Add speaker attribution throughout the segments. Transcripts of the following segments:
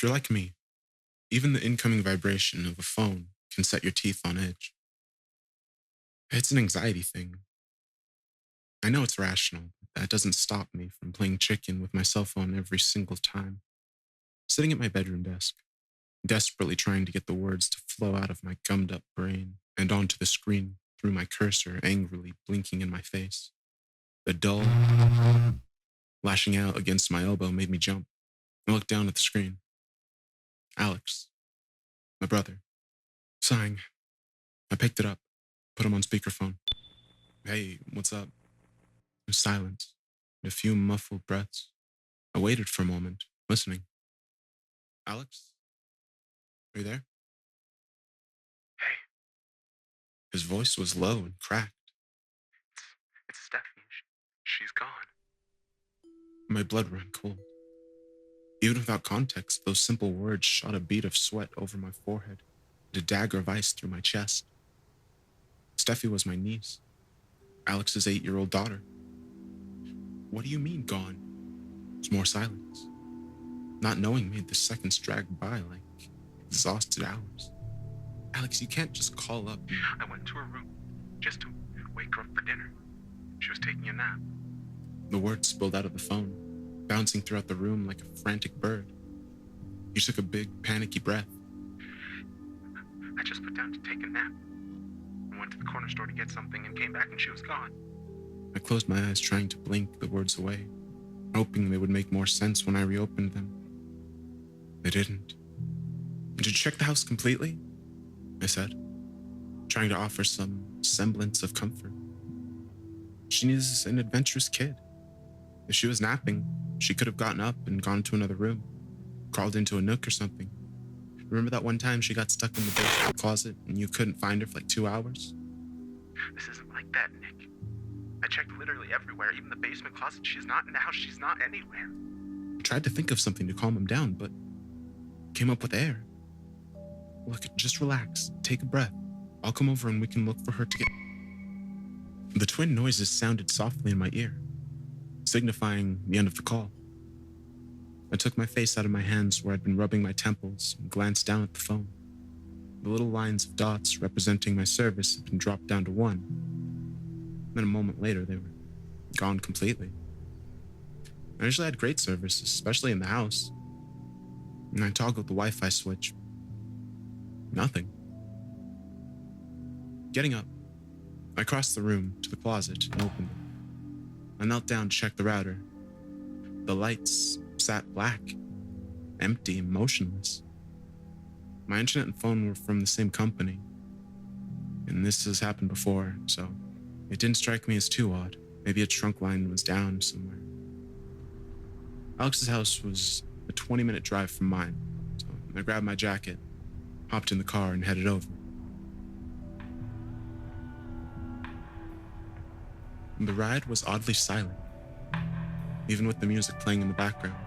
Speaker 1: If you're like me, even the incoming vibration of a phone can set your teeth on edge. It's an anxiety thing. I know it's rational, but that doesn't stop me from playing chicken with my cell phone every single time. Sitting at my bedroom desk, desperately trying to get the words to flow out of my gummed up brain and onto the screen through my cursor angrily blinking in my face. The dull lashing out against my elbow made me jump. I looked down at the screen. Alex, my brother, sighing. I picked it up, put him on speakerphone. Hey, what's up? There was silence, and a few muffled breaths. I waited for a moment, listening. Alex? Are you there? Hey. His voice was low and cracked. It's Stephanie. She's gone. My blood ran cold. Even without context, those simple words shot a bead of sweat over my forehead and a dagger of ice through my chest. Steffi was my niece, Alex's 8-year-old daughter. What do you mean, gone? There's more silence. Not knowing made the seconds drag by like exhausted hours. Alex, you can't just call up. I went to her room just to wake her up for dinner. She was taking a nap. The words spilled out of the phone, bouncing throughout the room like a frantic bird. He took a big, panicky breath. I just put down to take a nap. I went to the corner store to get something and came back and she was gone. I closed my eyes trying to blink the words away, hoping they would make more sense when I reopened them. They didn't. Did you check the house completely? I said, trying to offer some semblance of comfort. She is an adventurous kid. If she was napping, she could have gotten up and gone to another room, crawled into a nook or something. Remember that one time she got stuck in the basement closet and you couldn't find her for like 2 hours? This isn't like that, Nick. I checked literally everywhere, even the basement closet. She's not in the house. She's not anywhere. I tried to think of something to calm him down, but came up with air. Look, just relax. Take a breath. I'll come over and we can look for her together. The twin noises sounded softly in my ear, signifying the end of the call. I took my face out of my hands where I'd been rubbing my temples and glanced down at the phone. The little lines of dots representing my service had been dropped down to 1. Then a moment later, they were gone completely. I usually had great service, especially in the house. And I toggled the Wi-Fi switch. Nothing. Getting up, I crossed the room to the closet and opened it. I knelt down to check the router. The lights sat black, empty and motionless. My internet and phone were from the same company, and this has happened before, so it didn't strike me as too odd. Maybe a trunk line was down somewhere. Alex's house was a 20-minute drive from mine, so I grabbed my jacket, hopped in the car, and headed over. The ride was oddly silent, even with the music playing in the background.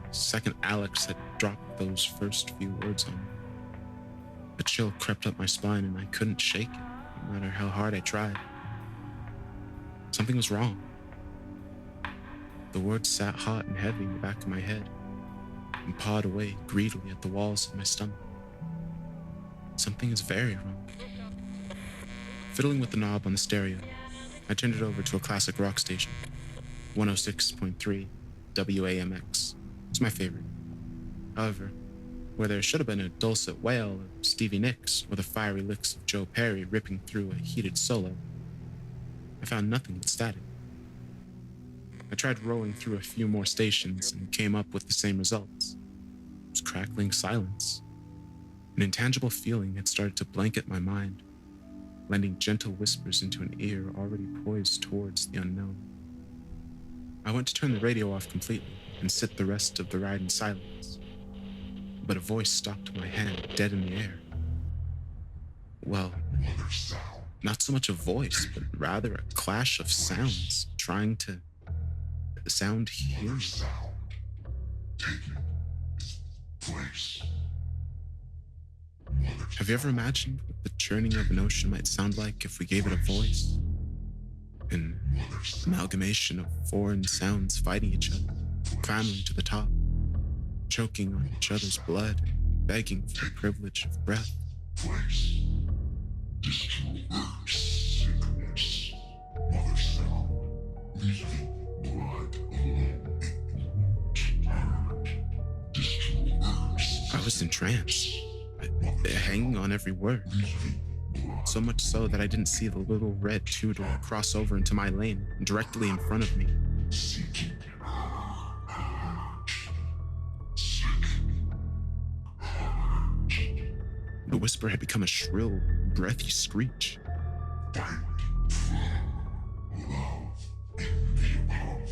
Speaker 1: The second Alex had dropped those first few words on me, a chill crept up my spine and I couldn't shake it, no matter how hard I tried. Something was wrong. The words sat hot and heavy in the back of my head and pawed away greedily at the walls of my stomach. Something is very wrong. Fiddling with the knob on the stereo, I turned it over to a classic rock station, 106.3 WAMX. It's my favorite. However, where there should have been a dulcet wail of Stevie Nicks or the fiery licks of Joe Perry ripping through a heated solo, I found nothing but static. I tried rolling through a few more stations and came up with the same results. It was crackling silence. An intangible feeling had started to blanket my mind, lending gentle whispers into an ear already poised towards the unknown. I went to turn the radio off completely and sit the rest of the ride in silence, but a voice stopped my hand dead in the air. Well, not so much a voice, but rather a clash of sounds trying to sound human. Have you ever imagined what the churning of an ocean might sound like if we gave it a voice? An amalgamation of foreign sounds fighting each other, clamoring to the top. choking on each other's blood, begging for the privilege of breath.
Speaker 2: Place. Destroy sickness. Mothersound. Leaving blood alone. It won't hurt. Destroy.
Speaker 1: I was in trance, hanging on every word. So much so that I didn't see the little red two-door cross over into my lane directly in front of me.
Speaker 2: Seeking.
Speaker 1: The whisper had become a shrill, breathy screech.
Speaker 2: Find from love in the above.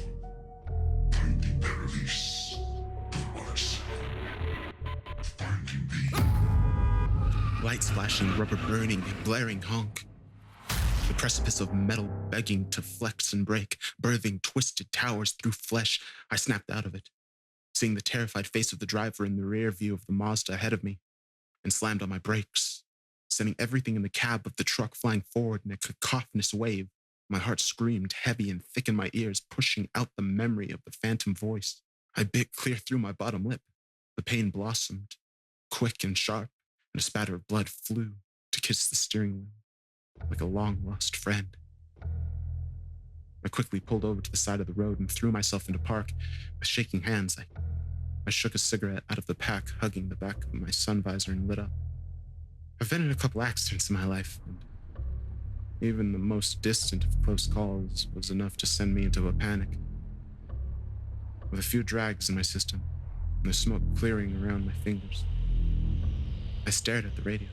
Speaker 2: Finding the release from Mothersound. Finding the
Speaker 1: Light splashing, rubber burning, and blaring honk. The precipice of metal begging to flex and break, birthing twisted towers through flesh. I snapped out of it, seeing the terrified face of the driver in the rear view of the Mazda ahead of me, and slammed on my brakes, sending everything in the cab of the truck flying forward in a cacophonous wave. My heart screamed heavy and thick in my ears, pushing out the memory of the phantom voice. I bit clear through my bottom lip. The pain blossomed, quick and sharp, and a spatter of blood flew to kiss the steering wheel, like a long-lost friend. I quickly pulled over to the side of the road and threw myself into park. With shaking hands, I shook a cigarette out of the pack, hugging the back of my sun visor, and lit up. I've been in a couple accidents in my life, and even the most distant of close calls was enough to send me into a panic. With a few drags in my system, and the smoke clearing around my fingers, I stared at the radio.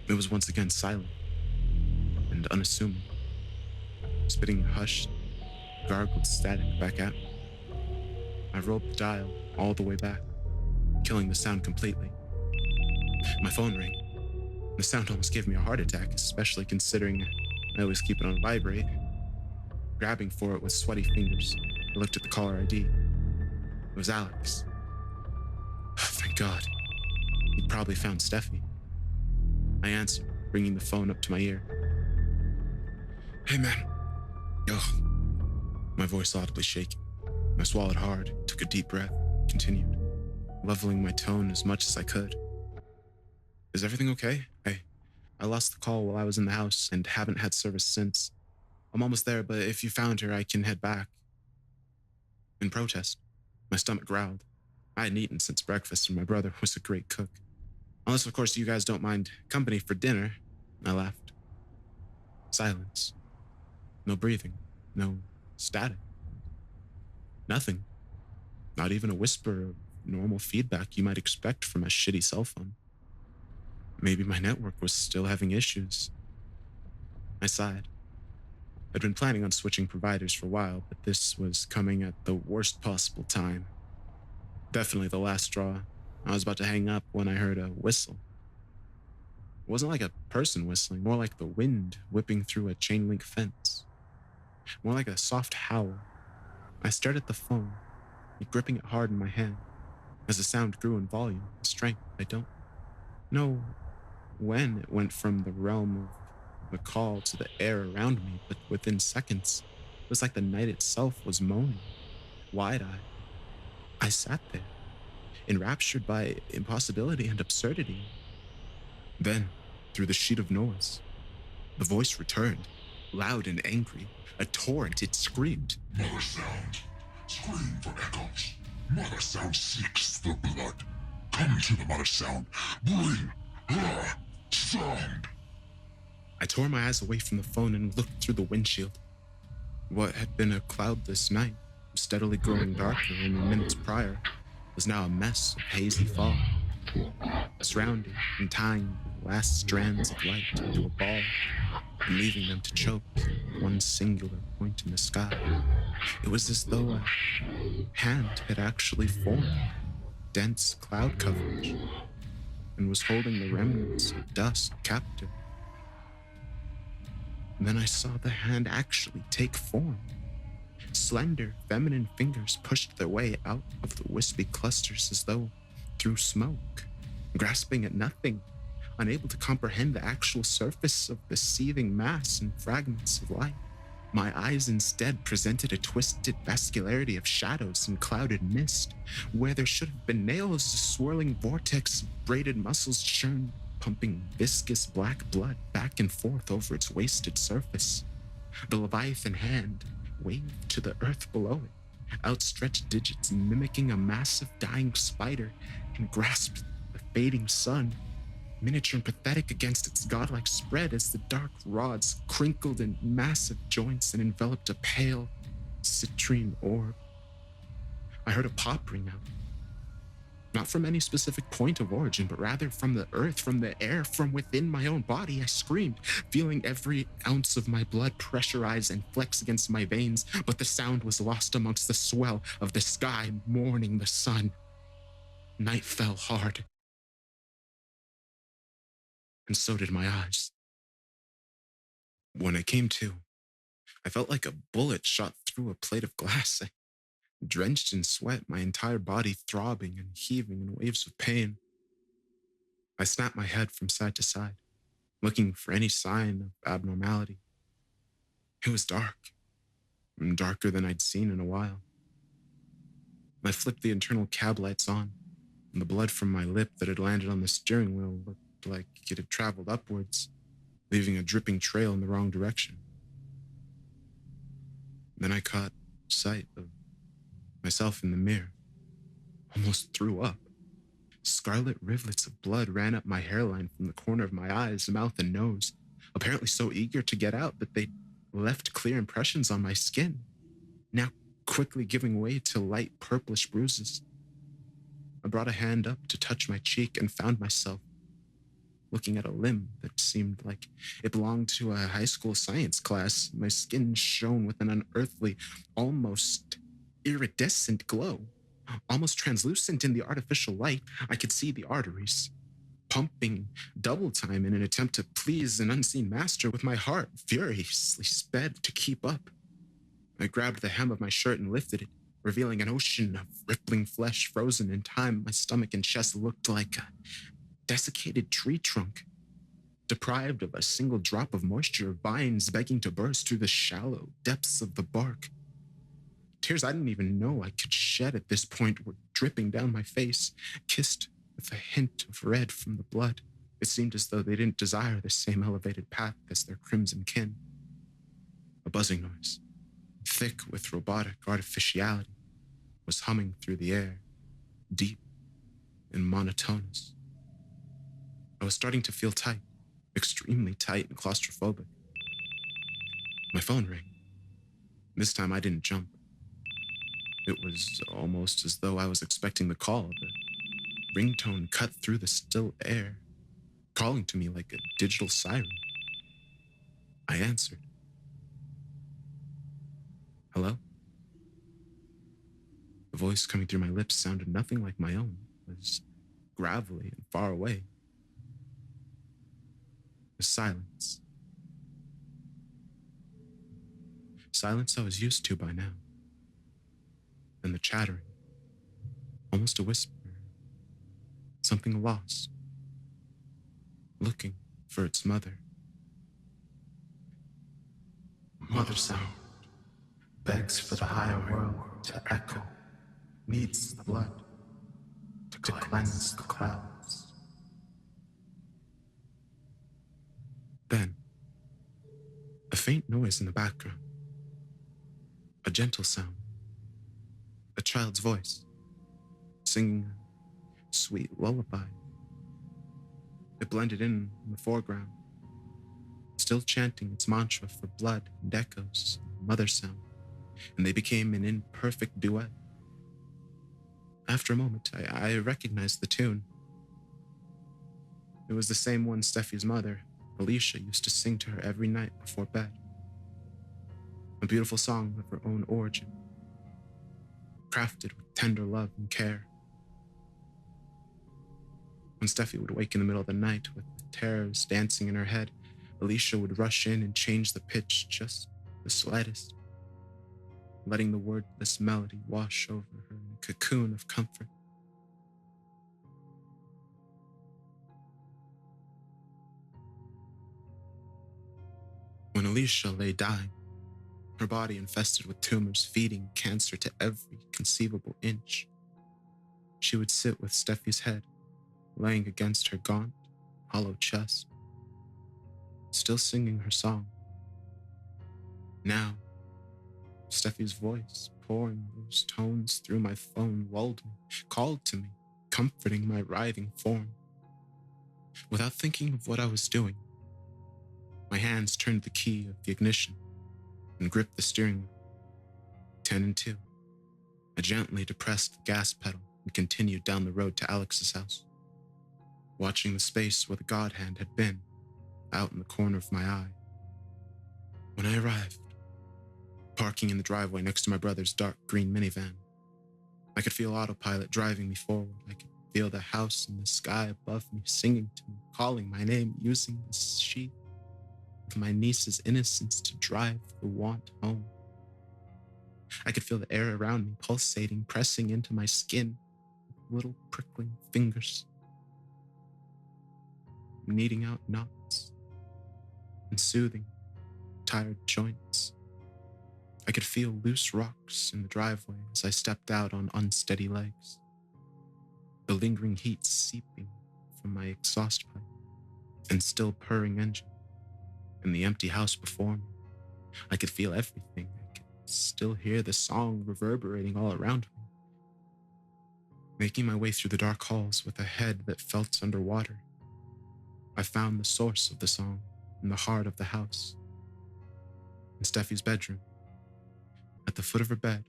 Speaker 1: It was once again silent and unassuming, spitting hushed, gargled static back at me. I rolled the dial all the way back, killing the sound completely. My phone rang. The sound almost gave me a heart attack, especially considering I always keep it on vibrate. Grabbing for it with sweaty fingers, I looked at the caller ID. It was Alex. Thank God. He'd probably found Steffi. I answered, bringing the phone up to my ear. Hey, man. Oh, my voice audibly shaking. I swallowed hard, took a deep breath, continued, leveling my tone as much as I could. Is everything okay? I lost the call while I was in the house and haven't had service since. I'm almost there, but if you found her, I can head back. In protest, my stomach growled. I hadn't eaten since breakfast, and my brother was a great cook. Unless, of course, you guys don't mind company for dinner, I laughed. Silence. No breathing. No static. Nothing. Not even a whisper of normal feedback you might expect from a shitty cell phone. Maybe my network was still having issues. I sighed. I'd been planning on switching providers for a while, but this was coming at the worst possible time. Definitely the last straw. I was about to hang up when I heard a whistle. It wasn't like a person whistling, more like the wind whipping through a chain link fence. More like a soft howl. I stared at the phone, gripping it hard in my hand. As the sound grew in volume and strength, I don't know when it went from the realm of the call to the air around me, but within seconds, it was like the night itself was moaning, wide-eyed. I sat there, enraptured by impossibility and absurdity. Then, through the sheet of noise, the voice returned, loud and angry. A torrent, it screamed.
Speaker 2: Mothersound. Scream for echoes. Mothersound seeks the blood. Come to the Mothersound. Bring her sound.
Speaker 1: I tore my eyes away from the phone and looked through the windshield. What had been a cloudless night, steadily growing darker in the minutes prior, was now a mess of hazy fog, surrounding and tying the last strands of light into a ball and leaving them to choke at one singular point in the sky. It was as though a hand had actually formed dense cloud coverage and was holding the remnants of dust captive. And then I saw the hand actually take form. Slender, feminine fingers pushed their way out of the wispy clusters as though through smoke, grasping at nothing, unable to comprehend the actual surface of the seething mass and fragments of light. My eyes instead presented a twisted vascularity of shadows and clouded mist. Where there should have been nails, a swirling vortex of braided muscles churned, pumping viscous black blood back and forth over its wasted surface. The Leviathan hand waved to the earth below it, outstretched digits mimicking a massive dying spider, and grasped the fading sun, miniature and pathetic against its godlike spread as the dark rods crinkled in massive joints and enveloped a pale, citrine orb. I heard a pop ring out, not from any specific point of origin, but rather from the earth, from the air, from within my own body. I screamed, feeling every ounce of my blood pressurize and flex against my veins, but the sound was lost amongst the swell of the sky mourning the sun. Night fell hard, and so did my eyes. When I came to, I felt like a bullet shot through a plate of glass. I drenched in sweat, my entire body throbbing and heaving in waves of pain. I snapped my head from side to side, looking for any sign of abnormality. It was dark, darker than I'd seen in a while. I flipped the internal cab lights on, and the blood from my lip that had landed on the steering wheel looked like it had traveled upwards, leaving a dripping trail in the wrong direction. Then I caught sight of myself in the mirror, almost threw up. Scarlet rivulets of blood ran up my hairline from the corner of my eyes, mouth, and nose, apparently so eager to get out that they left clear impressions on my skin, now quickly giving way to light purplish bruises. I brought a hand up to touch my cheek and found myself looking at a limb that seemed like it belonged to a high school science class. My skin shone with an unearthly, almost iridescent glow. Almost translucent in the artificial light, I could see the arteries, pumping double time in an attempt to please an unseen master, with my heart furiously sped to keep up. I grabbed the hem of my shirt and lifted it, revealing an ocean of rippling flesh frozen in time. My stomach and chest looked like a desiccated tree trunk, deprived of a single drop of moisture, vines begging to burst through the shallow depths of the bark. Tears I didn't even know I could shed at this point were dripping down my face, kissed with a hint of red from the blood. It seemed as though they didn't desire the same elevated path as their crimson kin. A buzzing noise, thick with robotic artificiality, was humming through the air, deep and monotonous. I was starting to feel tight, extremely tight and claustrophobic. My phone rang. This time I didn't jump. It was almost as though I was expecting the call. The ringtone cut through the still air, calling to me like a digital siren. I answered. Hello? The voice coming through my lips sounded nothing like my own. It was gravelly and far away. The silence. Silence I was used to by now. And the chattering, almost a whisper, something lost, looking for its mother. Mothersound begs for the higher world to echo, needs the blood to cleanse the clouds. Then, a faint noise in the background, a gentle sound. A child's voice, singing a sweet lullaby. It blended in the foreground, still chanting its mantra for blood and echoes, Mothersound, and they became an imperfect duet. After a moment, I recognized the tune. It was the same one Steffi's mother, Alicia, used to sing to her every night before bed. A beautiful song of her own origin, crafted with tender love and care. When Steffi would wake in the middle of the night with terrors dancing in her head, Alicia would rush in and change the pitch just the slightest, letting the wordless melody wash over her in a cocoon of comfort. When Alicia lay dying, her body infested with tumors feeding cancer to every conceivable inch. She would sit with Steffi's head laying against her gaunt, hollow chest, still singing her song. Now, Steffi's voice, pouring those tones through my phone, lulled me, called to me, comforting my writhing form. Without thinking of what I was doing, my hands turned the key of the ignition and gripped the steering wheel. 10 and 2. I gently depressed the gas pedal and continued down the road to Alex's house, watching the space where the God hand had been out in the corner of my eye. When I arrived, parking in the driveway next to my brother's dark green minivan, I could feel autopilot driving me forward. I could feel the house and the sky above me singing to me, calling my name, using the sheath of my niece's innocence to drive the want home. I could feel the air around me pulsating, pressing into my skin with little prickling fingers, kneading out knots and soothing tired joints. I could feel loose rocks in the driveway as I stepped out on unsteady legs, the lingering heat seeping from my exhaust pipe and still purring engine. In the empty house before me, I could feel everything. I could still hear the song reverberating all around me. Making my way through the dark halls with a head that felt underwater, I found the source of the song in the heart of the house, in Steffi's bedroom. At the foot of her bed,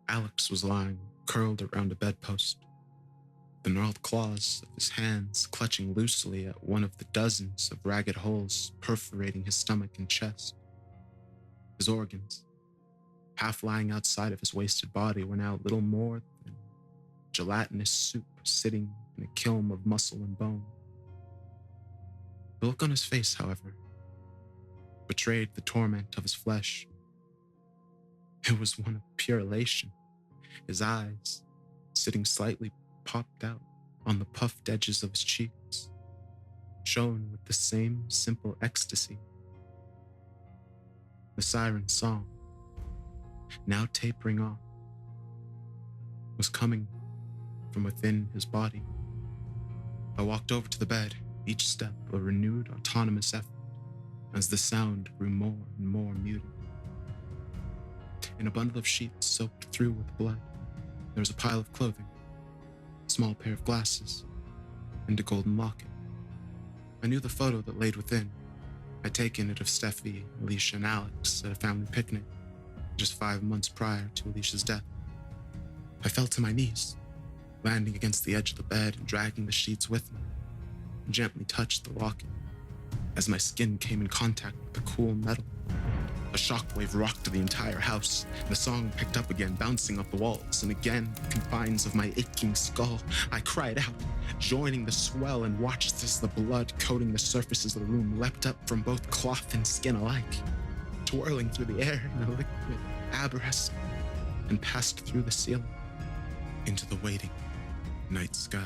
Speaker 1: Alex was lying, curled around a bedpost, the gnarled claws of his hands clutching loosely at one of the dozens of ragged holes perforating his stomach and chest. His organs, half lying outside of his wasted body, were now little more than gelatinous soup sitting in a kiln of muscle and bone. The look on his face, however, betrayed the torment of his flesh. It was one of pure elation. His eyes, sitting slightly popped out on the puffed edges of his cheeks, shone with the same simple ecstasy. The siren song, now tapering off, was coming from within his body. I walked over to the bed, each step a renewed autonomous effort, as the sound grew more and more muted. In a bundle of sheets soaked through with blood, there was a pile of clothing, a small pair of glasses, and a golden locket. I knew the photo that laid within. I'd taken it of Steffi, Alicia, and Alex at a family picnic just 5 months prior to Alicia's death. I fell to my knees, landing against the edge of the bed and dragging the sheets with me, and gently touched the locket. As my skin came in contact with the cool metal, a shockwave rocked the entire house. The song picked up again, bouncing off the walls, and again, the confines of my aching skull. I cried out, joining the swell, and watched as the blood coating the surfaces of the room leapt up from both cloth and skin alike, twirling through the air in a liquid arabesque, and passed through the ceiling into the waiting night sky.